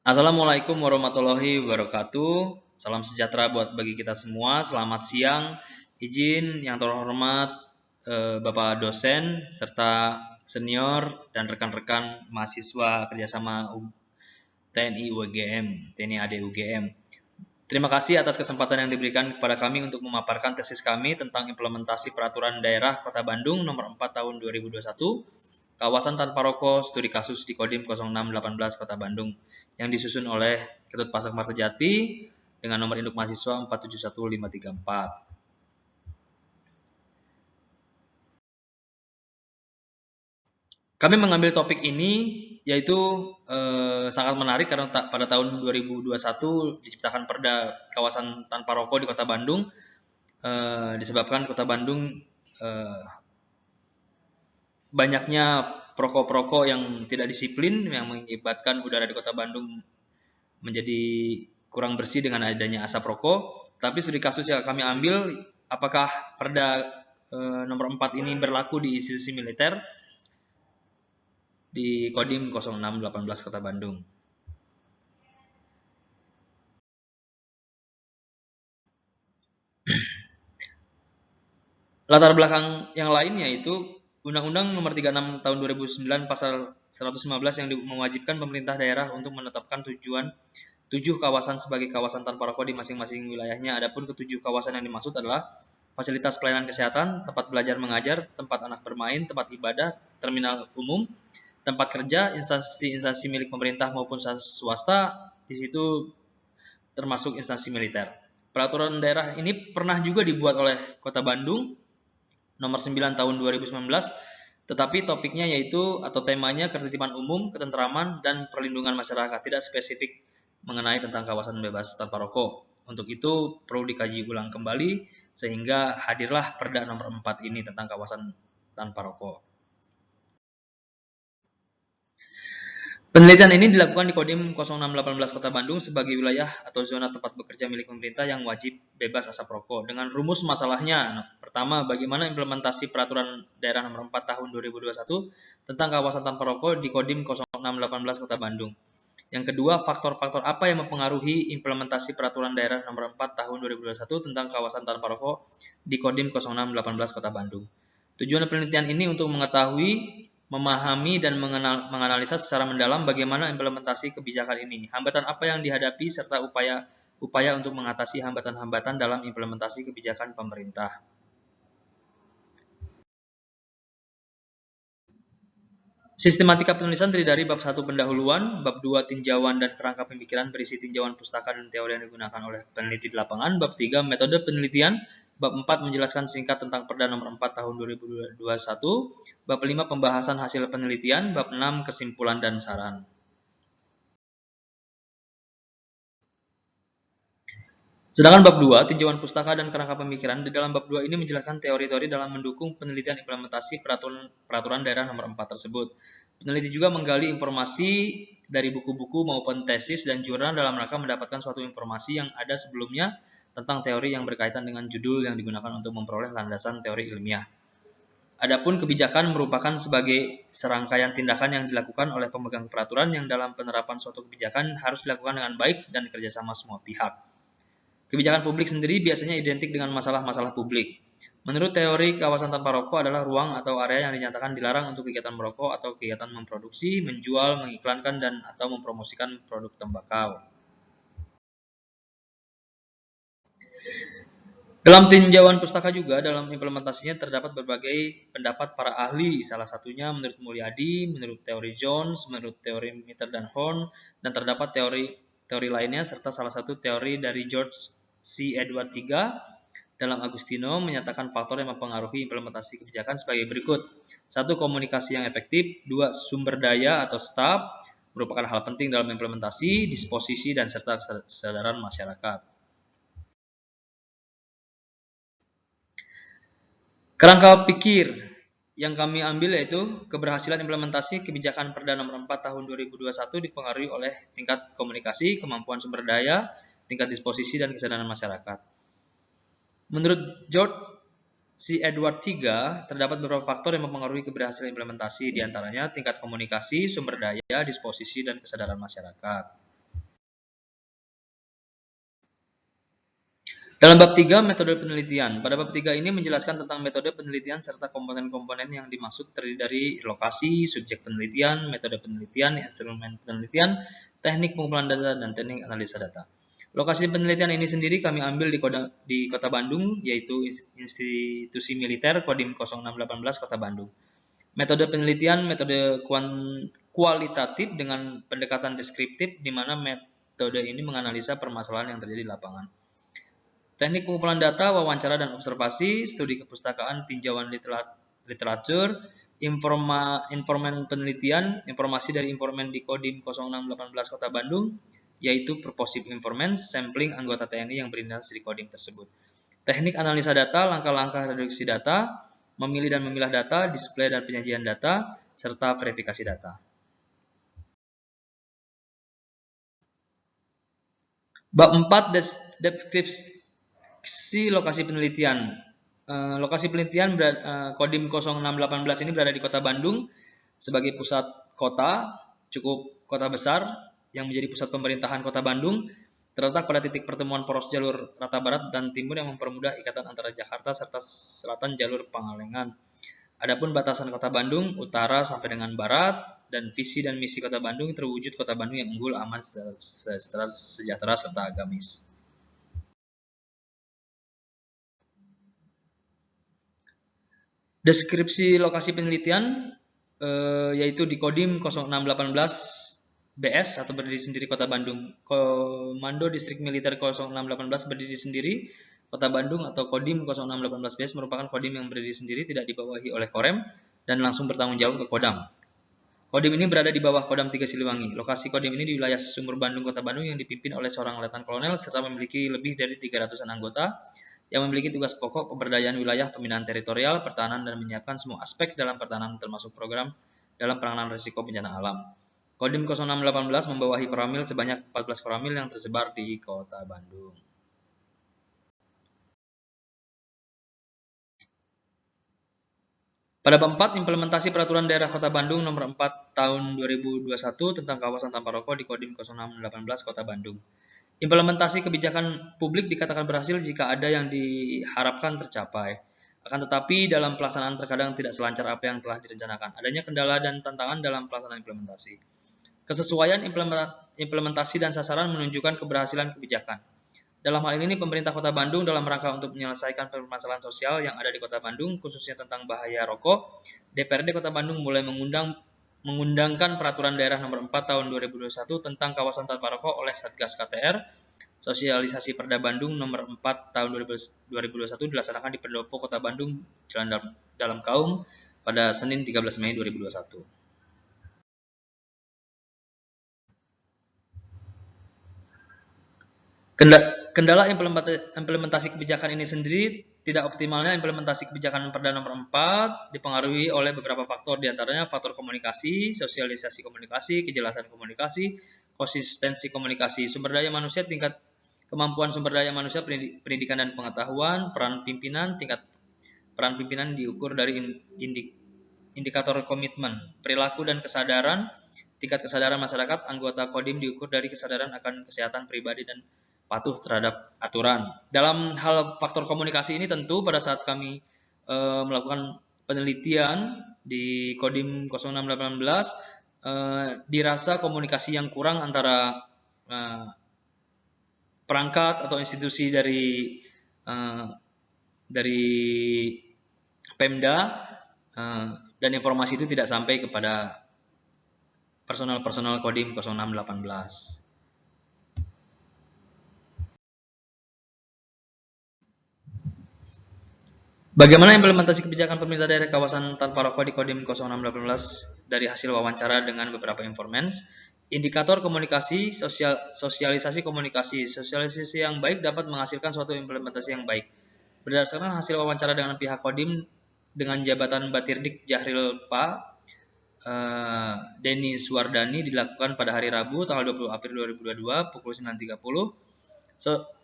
Assalamualaikum warahmatullahi wabarakatuh. Salam sejahtera bagi kita semua. Selamat siang. Izin yang terhormat Bapak dosen serta senior dan rekan-rekan mahasiswa kerjasama TNI UGM, TNI AD UGM. Terima kasih atas kesempatan yang diberikan kepada kami untuk memaparkan tesis kami tentang implementasi peraturan daerah Kota Bandung nomor 4 tahun 2021. Kawasan tanpa rokok, studi kasus di Kodim 0618 Kota Bandung yang disusun oleh Ketut Pasak Martejati dengan nomor induk mahasiswa 471534. Kami mengambil topik ini yaitu sangat menarik karena pada tahun 2021 diciptakan Perda Kawasan Tanpa Rokok di Kota Bandung disebabkan Kota Bandung banyaknya perokok-perokok yang tidak disiplin yang mengakibatkan udara di Kota Bandung menjadi kurang bersih dengan adanya asap rokok. Tapi studi kasus yang kami ambil, apakah Perda nomor 4 ini berlaku di institusi militer di Kodim 0618 Kota Bandung. Latar belakang yang lain yaitu Undang-Undang Nomor 36 Tahun 2009 Pasal 115 yang mewajibkan pemerintah daerah untuk menetapkan 7 kawasan sebagai kawasan tanpa rokok di masing-masing wilayahnya. Adapun ketujuh kawasan yang dimaksud adalah fasilitas pelayanan kesehatan, tempat belajar mengajar, tempat anak bermain, tempat ibadah, terminal umum, tempat kerja, instansi-instansi milik pemerintah maupun swasta, di situ termasuk instansi militer. Peraturan daerah ini pernah juga dibuat oleh Kota Bandung nomor 9 tahun 2019, tetapi topiknya yaitu atau temanya ketertiban umum, ketentraman, dan perlindungan masyarakat, tidak spesifik mengenai tentang kawasan bebas tanpa rokok. Untuk itu perlu dikaji ulang kembali sehingga hadirlah Perda nomor 4 ini tentang kawasan tanpa rokok. Penelitian ini dilakukan di Kodim 0618 Kota Bandung sebagai wilayah atau zona tempat bekerja milik pemerintah yang wajib bebas asap rokok. Dengan rumus masalahnya, pertama, bagaimana implementasi peraturan daerah nomor 4 tahun 2021 tentang kawasan tanpa rokok di Kodim 0618 Kota Bandung. Yang kedua, faktor-faktor apa yang mempengaruhi implementasi peraturan daerah nomor 4 tahun 2021 tentang kawasan tanpa rokok di Kodim 0618 Kota Bandung. Tujuan penelitian ini untuk mengetahui, memahami, dan menganalisa secara mendalam bagaimana implementasi kebijakan ini, hambatan apa yang dihadapi, serta upaya untuk mengatasi hambatan-hambatan dalam implementasi kebijakan pemerintah. Sistematika penulisan terdiri dari bab 1 pendahuluan, bab 2 tinjauan dan kerangka pemikiran berisi tinjauan pustaka dan teori yang digunakan oleh peneliti di lapangan, bab 3 metode penelitian, bab 4 menjelaskan singkat tentang Perda nomor 4 tahun 2021, bab 5 pembahasan hasil penelitian, bab 6 kesimpulan dan saran. Sedangkan bab 2, tinjauan pustaka dan kerangka pemikiran, di dalam bab 2 ini menjelaskan teori-teori dalam mendukung penelitian implementasi peraturan daerah nomor 4 tersebut. Peneliti juga menggali informasi dari buku-buku maupun tesis dan jurnal dalam rangka mendapatkan suatu informasi yang ada sebelumnya tentang teori yang berkaitan dengan judul yang digunakan untuk memperoleh landasan teori ilmiah. Adapun kebijakan merupakan sebagai serangkaian tindakan yang dilakukan oleh pemegang peraturan yang dalam penerapan suatu kebijakan harus dilakukan dengan baik dan kerjasama semua pihak. Kebijakan publik sendiri biasanya identik dengan masalah-masalah publik. Menurut teori, kawasan tanpa rokok adalah ruang atau area yang dinyatakan dilarang untuk kegiatan merokok atau kegiatan memproduksi, menjual, mengiklankan, dan atau mempromosikan produk tembakau. Dalam tinjauan pustaka juga, dalam implementasinya terdapat berbagai pendapat para ahli, salah satunya menurut Mulyadi, menurut teori Jones, menurut teori Mitter dan Horn, dan terdapat teori lainnya, serta salah satu teori dari George C. Edward III dalam Agustino menyatakan faktor yang mempengaruhi implementasi kebijakan sebagai berikut. 1. Komunikasi yang efektif. 2. Sumber daya atau staf merupakan hal penting dalam implementasi, disposisi, dan serta kesadaran masyarakat. Kerangka pikir yang kami ambil yaitu keberhasilan implementasi kebijakan Perda nomor 4 tahun 2021 dipengaruhi oleh tingkat komunikasi, kemampuan sumber daya, tingkat disposisi, dan kesadaran masyarakat. Menurut George C. Edward III, terdapat beberapa faktor yang mempengaruhi keberhasilan implementasi, diantaranya tingkat komunikasi, sumber daya, disposisi, dan kesadaran masyarakat. Dalam bab 3, metode penelitian. Pada bab 3 ini menjelaskan tentang metode penelitian serta komponen-komponen yang dimaksud terdiri dari lokasi, subjek penelitian, metode penelitian, instrumen penelitian, teknik pengumpulan data, dan teknik analisa data. Lokasi penelitian ini sendiri kami ambil di Kota Bandung, yaitu Institusi Militer Kodim 0618 Kota Bandung. Metode penelitian, metode kualitatif dengan pendekatan deskriptif, di mana metode ini menganalisa permasalahan yang terjadi di lapangan. Teknik pengumpulan data, wawancara dan observasi, studi kepustakaan, tinjauan literatur, informan penelitian, informasi dari informan di Kodim 0618 Kota Bandung, yaitu purposive informant, sampling anggota TNI yang berinteraksi di Kodim tersebut. Teknik analisa data, langkah-langkah reduksi data, memilih dan memilah data, display dan penyajian data, serta verifikasi data. Bab 4, deskripsi lokasi penelitian. Lokasi penelitian Kodim 0618 ini berada di Kota Bandung sebagai pusat kota, cukup kota besar yang menjadi pusat pemerintahan Kota Bandung, terletak pada titik pertemuan poros jalur rata barat dan timur yang mempermudah ikatan antara Jakarta serta selatan jalur Pangalengan. Adapun batasan Kota Bandung utara sampai dengan barat, dan visi dan misi Kota Bandung terwujud Kota Bandung yang unggul, aman, sejahtera serta agamis. Deskripsi lokasi penelitian yaitu di Kodim 0618 BS atau berdiri sendiri Kota Bandung. Komando Distrik Militer 0618 berdiri sendiri Kota Bandung atau Kodim 0618 BS merupakan kodim yang berdiri sendiri, tidak dibawahi oleh Korem dan langsung bertanggung jawab ke Kodam. Kodim ini berada di bawah Kodam 3 Siliwangi. Lokasi kodim ini di wilayah Sumur Bandung, Kota Bandung yang dipimpin oleh seorang letnan kolonel serta memiliki lebih dari 300-an anggota yang memiliki tugas pokok pemberdayaan wilayah, pembinaan teritorial, pertahanan, dan menyiapkan semua aspek dalam pertahanan termasuk program dalam penanganan risiko bencana alam. Kodim 0618 membawahi koramil sebanyak 14 koramil yang tersebar di Kota Bandung. Pada bab 4, implementasi Peraturan Daerah Kota Bandung Nomor 4 Tahun 2021 tentang kawasan tanpa rokok di Kodim 0618 Kota Bandung. Implementasi kebijakan publik dikatakan berhasil jika ada yang diharapkan tercapai. Akan tetapi dalam pelaksanaan terkadang tidak selancar apa yang telah direncanakan. Adanya kendala dan tantangan dalam pelaksanaan implementasi. Kesesuaian implementasi dan sasaran menunjukkan keberhasilan kebijakan. Dalam hal ini, pemerintah Kota Bandung dalam rangka untuk menyelesaikan permasalahan sosial yang ada di Kota Bandung, khususnya tentang bahaya rokok, DPRD Kota Bandung mulai mengundangkan Peraturan Daerah Nomor 4 Tahun 2021 tentang kawasan tanpa rokok oleh Satgas KTR. Sosialisasi Perda Bandung Nomor 4 Tahun 2021 dilaksanakan di Pendopo Kota Bandung, Jalan Dalam Kaum, pada Senin 13 Mei 2021. Kendala implementasi kebijakan ini sendiri, tidak optimalnya implementasi kebijakan Perda Nomor 4 dipengaruhi oleh beberapa faktor, diantaranya faktor komunikasi, sosialisasi komunikasi, kejelasan komunikasi, konsistensi komunikasi, sumber daya manusia, tingkat kemampuan sumber daya manusia, pendidikan dan pengetahuan, peran pimpinan, tingkat peran pimpinan diukur dari indikator komitmen, perilaku dan kesadaran, tingkat kesadaran masyarakat, anggota Kodim diukur dari kesadaran akan kesehatan pribadi dan patuh terhadap aturan. Dalam hal faktor komunikasi ini tentu pada saat kami melakukan penelitian di Kodim 0618 dirasa komunikasi yang kurang antara perangkat atau institusi dari Pemda dan informasi itu tidak sampai kepada personal Kodim 0618. Bagaimana implementasi kebijakan pemerintah daerah kawasan tanpa rokok di Kodim 0618 dari hasil wawancara dengan beberapa informan? Indikator komunikasi, sosialisasi komunikasi. Sosialisasi yang baik dapat menghasilkan suatu implementasi yang baik. Berdasarkan hasil wawancara dengan pihak Kodim dengan jabatan Batirdik Jahril Denny Suwardani dilakukan pada hari Rabu tanggal 20 April 2022 pukul 9.30.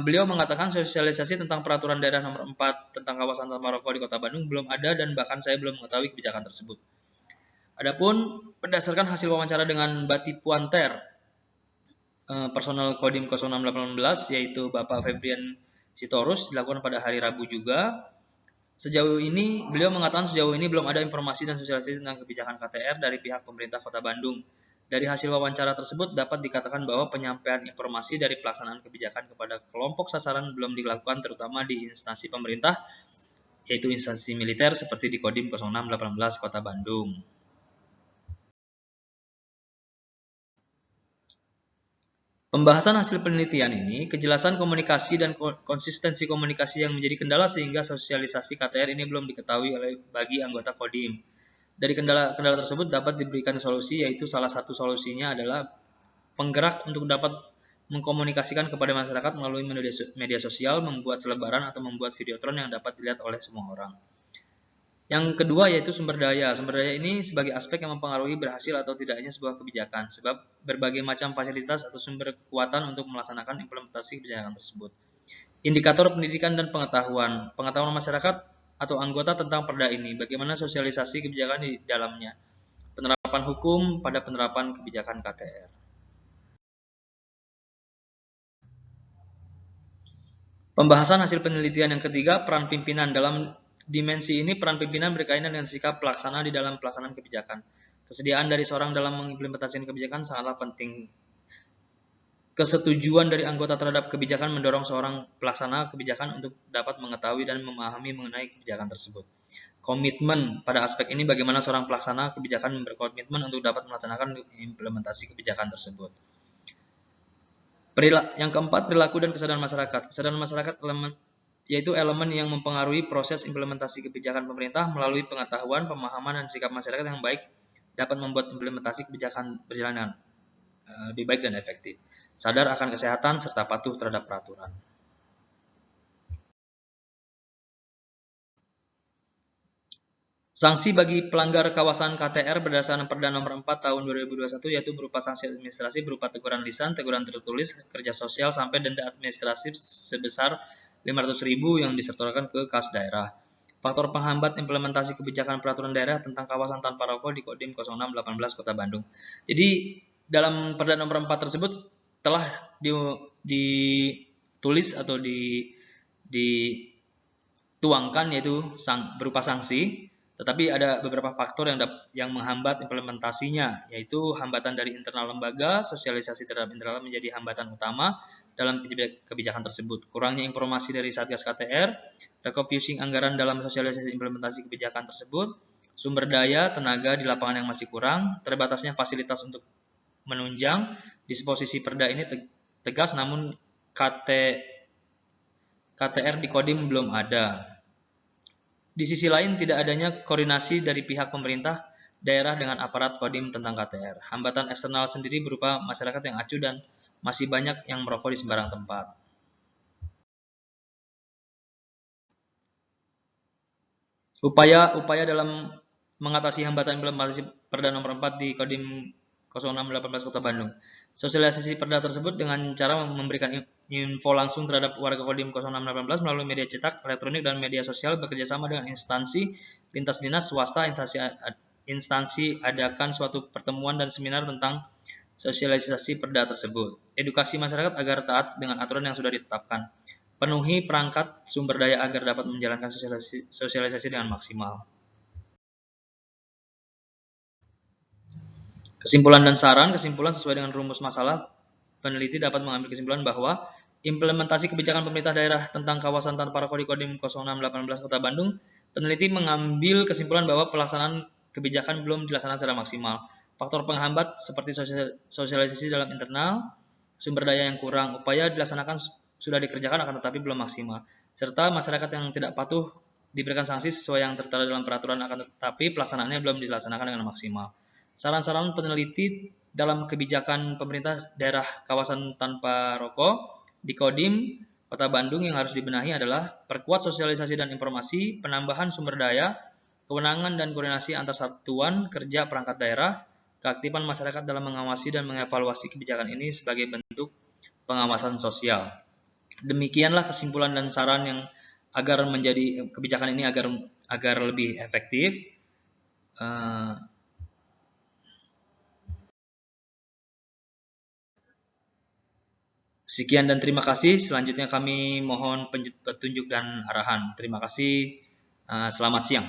Beliau mengatakan sosialisasi tentang Peraturan Daerah Nomor 4 tentang kawasan tanpa rokok di Kota Bandung belum ada dan bahkan saya belum mengetahui kebijakan tersebut. Adapun berdasarkan hasil wawancara dengan Bati Puanter, personal Kodim 0618 yaitu Bapak Febrian Sitorus dilakukan pada hari Rabu juga. Sejauh ini, beliau mengatakan sejauh ini belum ada informasi dan sosialisasi tentang kebijakan KTR dari pihak pemerintah Kota Bandung. Dari hasil wawancara tersebut dapat dikatakan bahwa penyampaian informasi dari pelaksanaan kebijakan kepada kelompok sasaran belum dilakukan terutama di instansi pemerintah, yaitu instansi militer seperti di Kodim 0618 Kota Bandung. Pembahasan hasil penelitian ini, kejelasan komunikasi dan konsistensi komunikasi yang menjadi kendala sehingga sosialisasi KTR ini belum diketahui bagi anggota Kodim. Dari kendala tersebut dapat diberikan solusi, yaitu salah satu solusinya adalah penggerak untuk dapat mengkomunikasikan kepada masyarakat melalui media sosial, membuat selebaran atau membuat videotron yang dapat dilihat oleh semua orang. Yang kedua yaitu sumber daya. Sumber daya ini sebagai aspek yang mempengaruhi berhasil atau tidaknya sebuah kebijakan, sebab berbagai macam fasilitas atau sumber kekuatan untuk melaksanakan implementasi kebijakan tersebut. Indikator pendidikan dan pengetahuan. Pengetahuan masyarakat atau anggota tentang perda ini, bagaimana sosialisasi kebijakan di dalamnya. Penerapan hukum pada penerapan kebijakan KTR. Pembahasan hasil penelitian yang ketiga, peran pimpinan. Dalam dimensi ini, peran pimpinan berkaitan dengan sikap pelaksana di dalam pelaksanaan kebijakan. Kesediaan dari seorang dalam mengimplementasikan kebijakan sangatlah penting. Kesetujuan dari anggota terhadap kebijakan mendorong seorang pelaksana kebijakan untuk dapat mengetahui dan memahami mengenai kebijakan tersebut. Komitmen pada aspek ini, bagaimana seorang pelaksana kebijakan berkomitmen untuk dapat melaksanakan implementasi kebijakan tersebut. Yang keempat, perilaku dan kesadaran masyarakat. Kesadaran masyarakat yaitu elemen yang mempengaruhi proses implementasi kebijakan pemerintah. Melalui pengetahuan, pemahaman, dan sikap masyarakat yang baik dapat membuat implementasi kebijakan berjalan dengan lebih baik dan efektif. Sadar akan kesehatan serta patuh terhadap peraturan. Sanksi bagi pelanggar kawasan KTR berdasarkan Perda Nomor 4 Tahun 2021 yaitu berupa sanksi administrasi berupa teguran lisan, teguran tertulis, kerja sosial sampai denda administratif sebesar 500.000 yang disetorkan ke kas daerah. Faktor penghambat implementasi kebijakan peraturan daerah tentang kawasan tanpa rokok di Kodim 0618 Kota Bandung. Jadi dalam Perda Nomor 4 tersebut telah ditulis atau dituangkan yaitu berupa sanksi. Tetapi ada beberapa faktor yang menghambat implementasinya, yaitu hambatan dari internal lembaga, sosialisasi terhadap internal menjadi hambatan utama dalam kebijakan tersebut. Kurangnya informasi dari Satgas KTR, refocusing anggaran dalam sosialisasi implementasi kebijakan tersebut, sumber daya, tenaga di lapangan yang masih kurang, terbatasnya fasilitas untuk menunjang, disposisi perda ini tegas namun KTR di Kodim belum ada. Di sisi lain, tidak adanya koordinasi dari pihak pemerintah daerah dengan aparat Kodim tentang KTR. Hambatan eksternal sendiri berupa masyarakat yang acuh dan masih banyak yang merokok di sembarang tempat. Upaya dalam mengatasi hambatan implementasi Perda Nomor 4 di Kodim 0618 Kota Bandung. Sosialisasi perda tersebut dengan cara memberikan info langsung terhadap warga Kodim 0618 melalui media cetak, elektronik, dan media sosial bekerjasama dengan instansi lintas dinas swasta. Instansi adakan suatu pertemuan dan seminar tentang sosialisasi perda tersebut. Edukasi masyarakat agar taat dengan aturan yang sudah ditetapkan. Penuhi perangkat sumber daya agar dapat menjalankan sosialisasi dengan maksimal. Kesimpulan dan saran. Kesimpulan sesuai dengan rumus masalah, peneliti dapat mengambil kesimpulan bahwa implementasi kebijakan pemerintah daerah tentang kawasan tanpa rokok di Kodim 0618 Kota Bandung, peneliti mengambil kesimpulan bahwa pelaksanaan kebijakan belum dilaksanakan secara maksimal. Faktor penghambat seperti sosialisasi dalam internal, sumber daya yang kurang, upaya dilaksanakan sudah dikerjakan akan tetapi belum maksimal, serta masyarakat yang tidak patuh diberikan sanksi sesuai yang tertera dalam peraturan akan tetapi pelaksanaannya belum dilaksanakan dengan maksimal. Saran-saran peneliti dalam kebijakan pemerintah daerah kawasan tanpa rokok di Kodim Kota Bandung yang harus dibenahi adalah perkuat sosialisasi dan informasi, penambahan sumber daya, kewenangan dan koordinasi antar satuan kerja perangkat daerah, keaktifan masyarakat dalam mengawasi dan mengevaluasi kebijakan ini sebagai bentuk pengawasan sosial. Demikianlah kesimpulan dan saran yang agar menjadi kebijakan ini agar lebih efektif. Sekian dan terima kasih. Selanjutnya kami mohon petunjuk dan arahan. Terima kasih. Selamat siang.